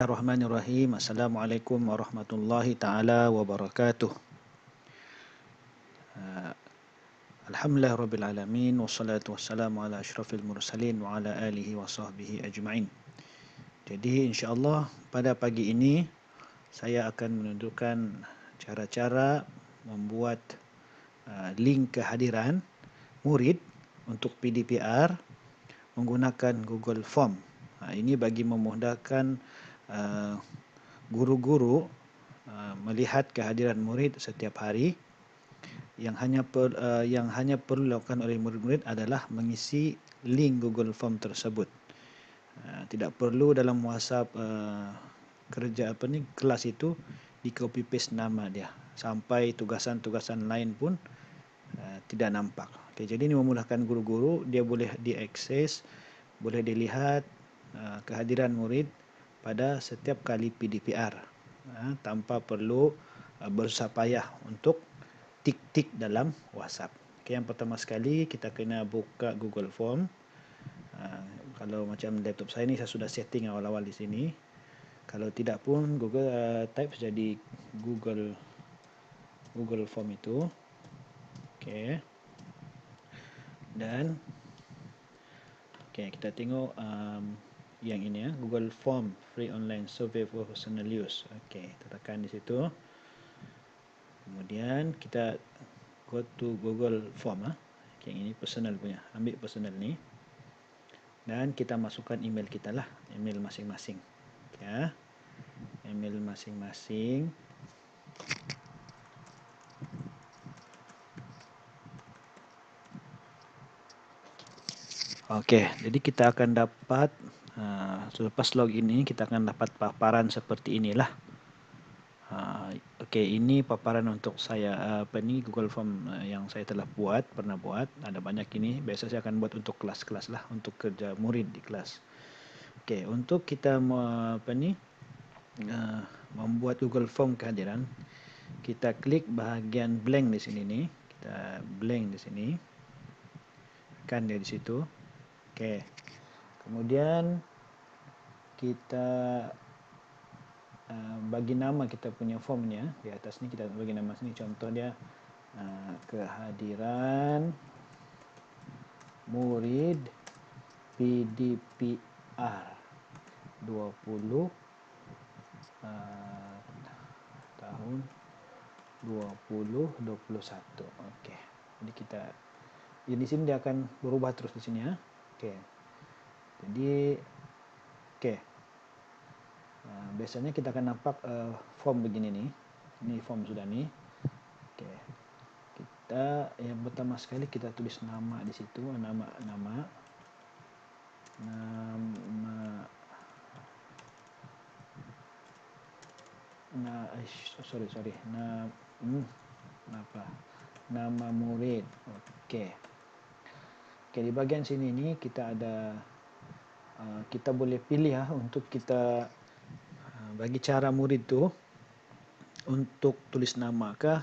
Bismillahirrahmanirrahim. Assalamualaikum warahmatullahi taala wabarakatuh. Alhamdulillah rabbil alamin wassalatu wassalamu ala asyrafil mursalin wa ala alihi wa sahbihi ajma'in. Jadi insya-Allah pada pagi ini saya akan menunjukkan cara-cara membuat link kehadiran murid untuk PDPR menggunakan Google Form. Ini bagi memudahkan guru-guru melihat kehadiran murid setiap hari. Yang hanya perlu dilakukan oleh murid-murid adalah mengisi link Google Form tersebut. Tidak perlu dalam WhatsApp kelas itu di copy paste nama dia, sampai tugasan-tugasan lain pun tidak nampak. Okay, jadi ini memudahkan guru-guru, dia boleh diakses, boleh dilihat kehadiran murid pada setiap kali PDPR tanpa perlu bersusah payah untuk tik-tik dalam WhatsApp. Okay, yang pertama sekali kita kena buka Google Form. Kalau macam laptop saya ni, saya sudah setting awal-awal di sini. Kalau tidak pun Google type saja di Google Form itu. Okay. Dan kita tengok yang ini ya, Google Form free online survey for personal use. Okay, kita tekan di situ. Kemudian kita go to Google Form. Okay, ini personal punya. Ambil personal ni. Dan kita masukkan email kita lah. Email masing-masing. Ya. Email masing-masing. Okey, jadi kita akan dapat selepas login ini kita akan dapat paparan seperti inilah. Okey, ini paparan untuk saya Google Form yang saya telah pernah buat. Ada banyak ini. Biasa saya akan buat untuk kelas-kelas lah, untuk kerja murid di kelas. Okey, untuk kita membuat Google Form kehadiran, kita klik bahagian blank di sini ni. Kita blank di sini. Tekan dia di situ. Okey. Kemudian kita bagi nama kita punya formnya. Di atas ni kita bagi nama sini. Contoh dia kehadiran murid PDPR 20 tahun 2021. Okey. Jadi kita di sini dia akan berubah terus di sini ya. Okey. Jadi biasanya kita akan nampak form begini ni. Ini form sudah ni. Okey. Kita yang pertama sekali kita tulis nama di situ, nama nama murid. Okey. Okey, di bahagian sini ni kita ada kita boleh pilih untuk kita bagi cara murid tu untuk tulis nama kah.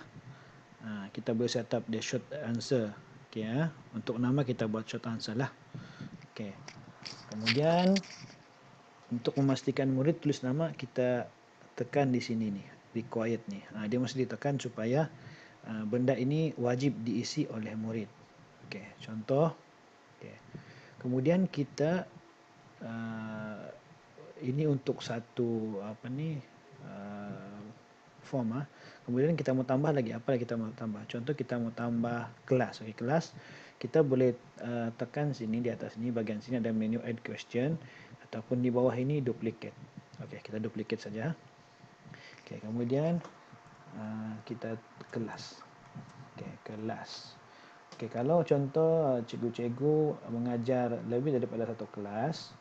Kita boleh set up dia short answer. Okey ya. Untuk nama kita buat short answer lah. Okey. Kemudian untuk memastikan murid tulis nama, kita tekan di sini ni, required ni. Dia mesti ditekan supaya benda ini wajib diisi oleh murid. Okey, contoh. Okey. Kemudian kita ini untuk satu form. Kemudian kita mau tambah lagi, apa lagi kita mau tambah? Contoh kita mau tambah kelas. Okey, kelas kita boleh tekan sini, di atas ni, bahagian sini ada menu add question, ataupun di bawah ini duplicate. Okey, kita duplicate saja. Okey, kemudian kita kelas. Okey, kelas. Okey, kalau contoh cikgu-cikgu mengajar lebih daripada satu kelas,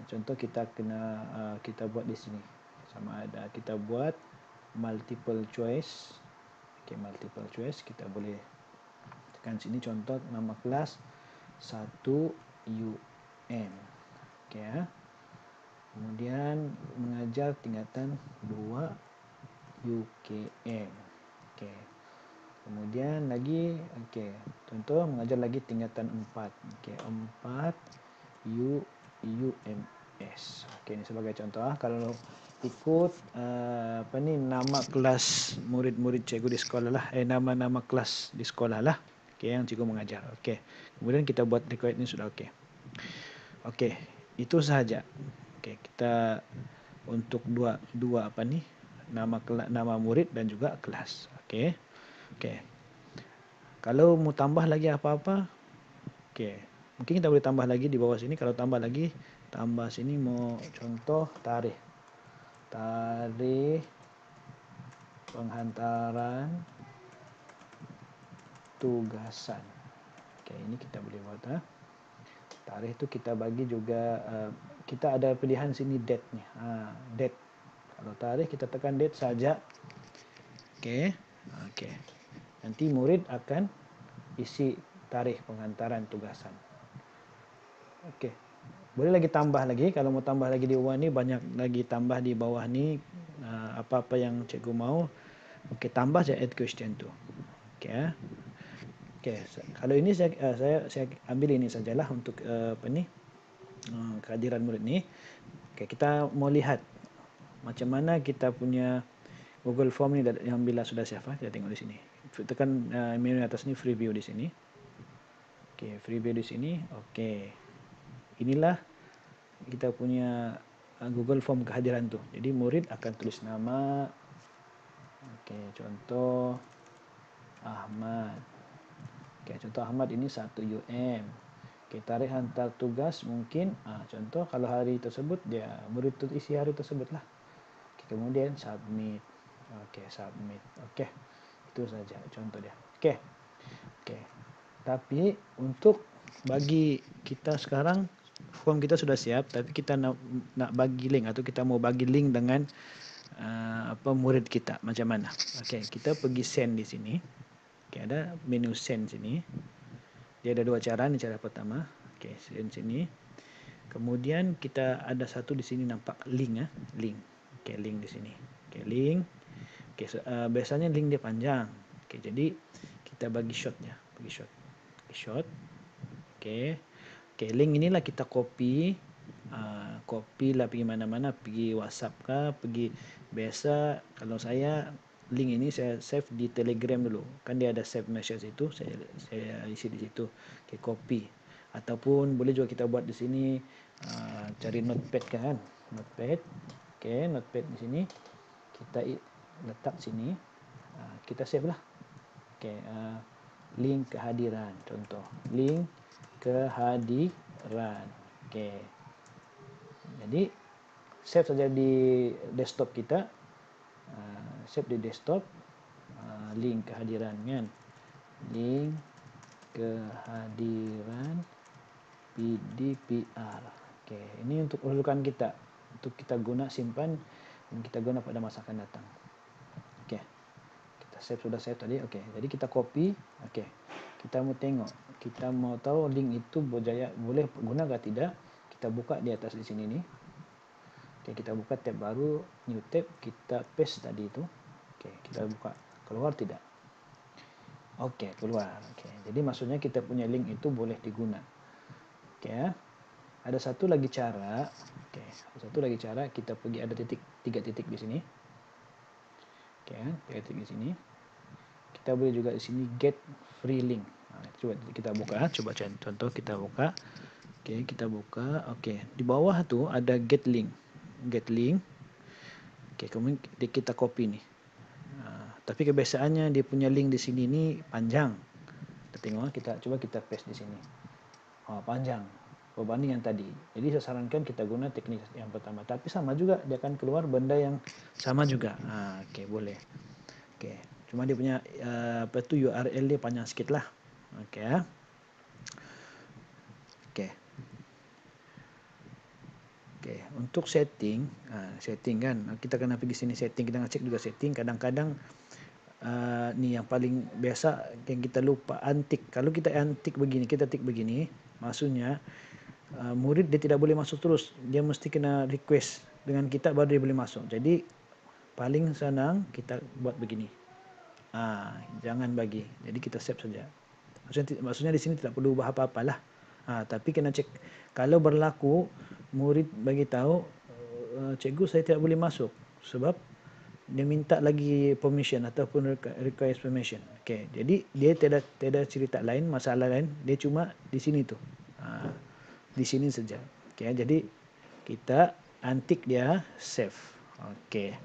contoh kita kena kita buat di sini. Sama ada kita buat multiple choice. Okey, multiple choice kita boleh tekan sini, contoh nama kelas 1 UM. Okey ya. Kemudian mengajar tingkatan 2 UKM. Okey. Kemudian lagi contoh mengajar lagi tingkatan 4. Okey, 4 UMM. Yes. Okey, ini sebagai contoh kalau ikut nama kelas murid-murid cikgu di sekolah lah, nama-nama kelas di sekolah lah. Okey, yang cikgu mengajar. Okey. Kemudian kita buat record ini sudah okey. Okey, itu sahaja. Okey, kita untuk dua nama murid dan juga kelas. Okey. Okey. Kalau mau tambah lagi apa-apa, okey. Mungkin kita boleh tambah lagi di bawah sini. Kalau tambah lagi, tambah sini mau contoh tarikh. Tarikh penghantaran tugasan. Okey, ini kita boleh buat. Tarikh itu kita bagi juga, kita ada pilihan sini date ni. Date. Kalau tarikh kita tekan date saja. Okey. Okey. Nanti murid akan isi tarikh penghantaran tugasan. Okey. Boleh lagi tambah lagi. Kalau mau tambah lagi di bawah ni, banyak lagi tambah di bawah ni. Apa-apa yang cikgu mau. Okey, tambah saja add question tu. Okey. Okey. Kalau ini saya ambil ini sajalah untuk kehadiran murid ni. Okey, kita mau lihat macam mana kita punya Google Form ni yang bila sudah siap. Kita tengok di sini. Tekan menu atas ni free view di sini. Okey, free view di sini. Okey. Inilah kita punya Google Form kehadiran tu. Jadi murid akan tulis nama. Okey, contoh Ahmad. Okey, contoh Ahmad ini 1 UM. Okey, tarikh hantar tugas mungkin contoh kalau hari tersebut dia murid tu isi hari tersebutlah. Okay, kemudian submit. Okey, submit. Okey. Itu saja contoh dia. Okey. Okey. Tapi untuk bagi kita sekarang form kita sudah siap, tapi kita nak bagi link atau kita mau bagi link dengan murid kita macam mana? Okey, kita pergi send di sini. Okey, ada menu send sini. Dia ada dua cara. Ini cara pertama. Okey, send sini. Kemudian kita ada satu di sini nampak link link. Okey, link di sini. Okey, link. Okey, biasanya link dia panjang. Okey, jadi kita bagi shortnya. Bagi short. Short. Okey. Okey, link inilah kita copy. Copy lah pergi mana-mana, pergi WhatsApp kah, pergi biasa kalau saya link ini saya save di Telegram dulu. Kan dia ada save message itu, saya isi di situ. Okey, copy. Ataupun boleh juga kita buat di sini cari notepad kan. Notepad. Okey, notepad di sini. Kita letak sini. Kita save lah. Okey, link kehadiran contoh. Link kehadiran. Okey. Jadi save saja di desktop kita. Save di desktop. Link kehadiran kan. Link kehadiran PDPR. Okey, ini untuk keperluan kita. Untuk kita guna simpan dan kita guna pada masa akan datang. Okey. Kita save sudah save tadi. Okey, jadi kita copy. Okey. Kita mau tengok, kita mau tahu link itu boleh guna atau tidak. Kita buka di atas di sini ni. Okey, kita buka tab baru, new tab, kita paste tadi itu. Okey, kita buka. Keluar tidak? Okey, keluar. Okey, jadi maksudnya kita punya link itu boleh diguna. Okey ya. Ada satu lagi cara. Okey, ada satu lagi cara, kita pergi ada tiga titik di sini. Okey, 3 titik di sini. Kita boleh juga di sini get free link. Coba kita buka, coba contoh kita buka. Okey, kita buka. Okey, di bawah tu ada get link. Get link. Okey, kemudian kita copy ni. Tapi kebiasaannya dia punya link di sini ni panjang. Kita tengok, coba kita paste di sini. Panjang berbanding yang tadi. Jadi saya sarankan kita guna teknik yang pertama. Tapi sama juga, dia akan keluar benda yang sama juga. Okey, boleh. Okey, cuma dia punya URL dia panjang sikit lah. Okey ya. Okey. Okey, untuk setting, setting kan, kita kena pergi sini setting, kita nak cek juga setting. Kadang-kadang ni yang paling biasa yang kita lupa untick. Kalau kita untick begini, kita tick begini, maksudnya murid dia tidak boleh masuk terus. Dia mesti kena request dengan kita baru dia boleh masuk. Jadi paling senang kita buat begini. Jangan bagi. Jadi kita save saja. Maksudnya di sini tidak perlu ubah apa-apalah. Tapi kena cek. Kalau berlaku murid bagi tahu, cikgu saya tidak boleh masuk sebab dia minta lagi permission ataupun request permission. Okey, jadi dia tidak cerita lain, masalah lain, dia cuma di sini tu. Di sini saja. Okey, jadi kita untick dia save. Okey.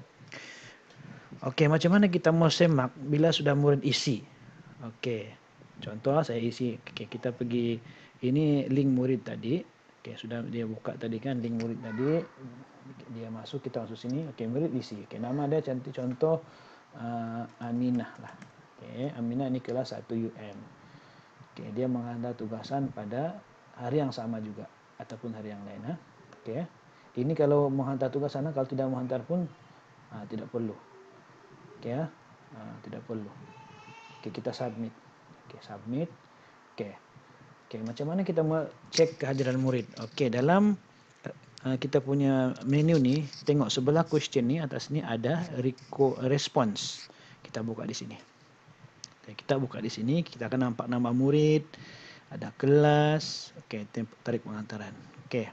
Okey, macam mana kita mau semak bila sudah murid isi? Okey. Contoh saya isi. Okey, kita pergi ini link murid tadi. Okey, sudah dia buka tadi kan link murid tadi. Dia masuk, kita masuk sini. Okey, murid isi. Okey, nama dia cantik contoh Aminah lah. Okey, Aminah ini kelas 1 UM. Okey, dia menghantar tugasan pada hari yang sama juga ataupun hari yang lain. Okey. Ini kalau menghantar tugas sana, kalau tidak menghantar pun tidak perlu. Okey ya. Tidak perlu. Okey, kita submit. Okey, submit. Okey. Okey, macam mana kita mau cek kehadiran murid? Okey, dalam kita punya menu ni, tengok sebelah question ni atas ni ada response. Kita buka di sini. Kita buka di sini, kita akan nampak nama murid, ada kelas. Okey, tarik penghantaran. Okey.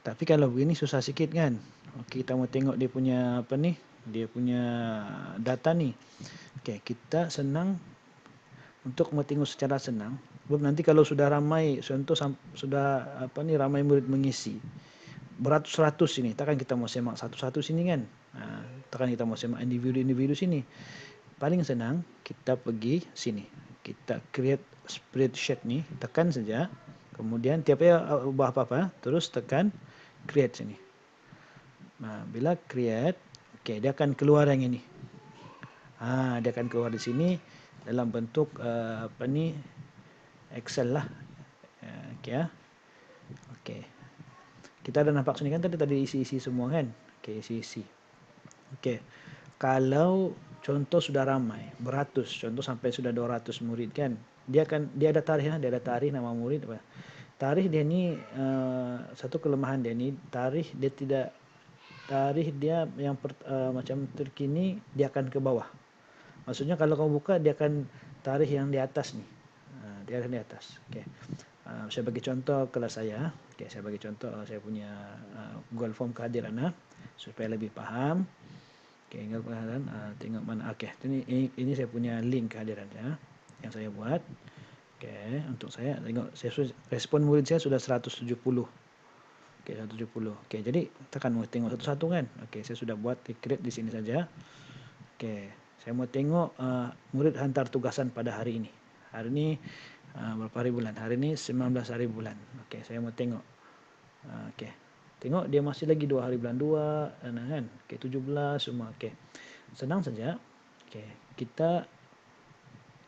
Tapi kalau begini susah sikit kan? Okey, kita mau tengok dia punya apa ni? Dia punya data ni. Okey, kita senang untuk mau tengok secara senang. Sebab nanti kalau sudah ramai, contoh sudah apa ni ramai murid mengisi beratus-ratus sini, takkan kita mau semak satu-satu sini kan? Takkan kita mau semak individu-individu sini. Paling senang kita pergi sini. Kita create spreadsheet ni, tekan saja. Kemudian tiap ubah apa-apa, terus tekan create sini. Bila create, okey, dia akan keluar yang ini. Dia akan keluar di sini dalam bentuk apa ni Excel lah. Okey ya. Okey. Kita dah nampak sini kan tadi isi-isi semua kan? Okey, isi-isi. Okey. Kalau contoh sudah ramai, beratus, contoh sampai sudah 200 murid kan, dia ada tarikh, dia ada tarikh nama murid apa. Tarikh dia ni satu kelemahan dia ni, tarikh dia yang macam terkini dia akan ke bawah. Maksudnya kalau kamu buka dia akan tarikh yang di atas ni. Dia akan di atas. Okey. Saya bagi contoh kelas saya. Okey, saya bagi contoh saya punya Google Form kehadiran supaya lebih faham. Okey, Google kehadiran tengok mana. Okey, ini saya punya link kehadiran yang saya buat. Okey, untuk saya tengok respon murid saya sudah 170. Okey, 170. Okey, jadi tekan mau tengok satu-satu kan. Okey, saya sudah buat create di sini saja. Okey, saya mau tengok murid hantar tugasan pada hari ini. Hari ini berapa hari bulan? Hari ini 19 hari bulan. Okey, saya mau tengok. Okey. Tengok dia masih lagi 2 hari bulan 2 kan. Okey, 17 semua. Okey. Senang saja. Okey,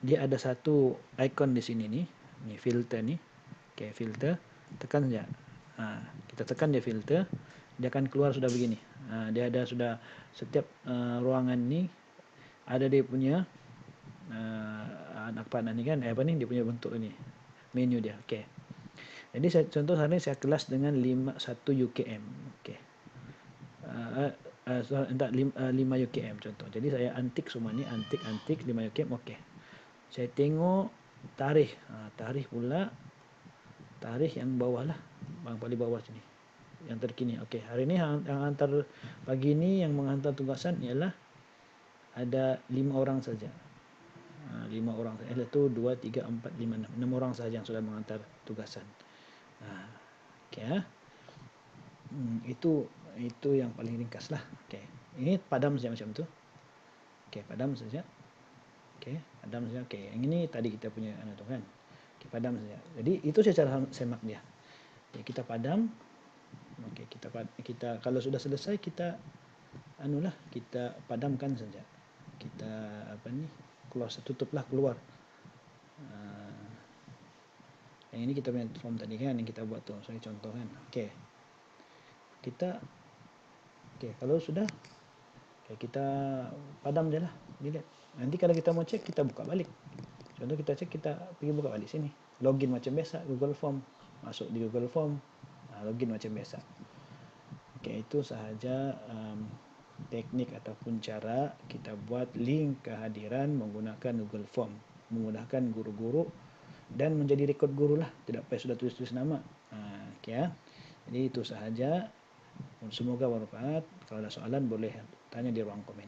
dia ada satu icon di sini nih. Ni filter ni. Okey, filter. Tekan saja. Kita tekan dia filter, dia akan keluar sudah begini. Dia ada sudah setiap ruangan ni ada dia punya anak panah ni kan, apa ni dia punya bentuk ni. Menu dia. Okey. Jadi contoh hari ni saya kelas dengan 1 UKM. Okey. 5 UKM contoh. Jadi saya untick semua ni, untick 5 UKM. Okey. Saya tengok tarikh. Tarikh pula tarikh yang bawah lah. Bang paling bawah sini. Yang terkini. Okey, hari ni yang hantar pagi ni yang menghantar tugasan ialah ada 5 orang saja. 5 orang saja. Itu 2 3 4 5 6 orang saja yang sudah menghantar tugasan. Okey ya. Itu yang paling ringkas lah. Okey. Ini padam saja macam tu. Okey, padam saja. Okey, padam saja. Okey, yang ini tadi kita punya tu kan. Okey, padam saja. Jadi itu cara semak dia. Okey, kita padam. Okey, kita kalau sudah selesai kita kita padamkan saja. Kita apa ni? Tutuplah keluar. Yang ini kita punya form tadi kan yang kita buat tu. Saya contoh kan. Okey. Okey, kalau sudah kita padam je lah. Delete. Nanti kalau kita mau cek kita buka balik. Contoh kita cek, kita pergi buka balik sini. Login macam biasa Google Form. Masuk di Google Form. Login macam biasa. Okey, itu sahaja teknik ataupun cara kita buat link kehadiran menggunakan Google Form. Memudahkan guru-guru dan menjadi rekod guru lah, tidak payah sudah tulis-tulis nama. Okay, ya. Jadi itu sahaja, semoga bermanfaat. Kalau ada soalan boleh tanya di ruang komen.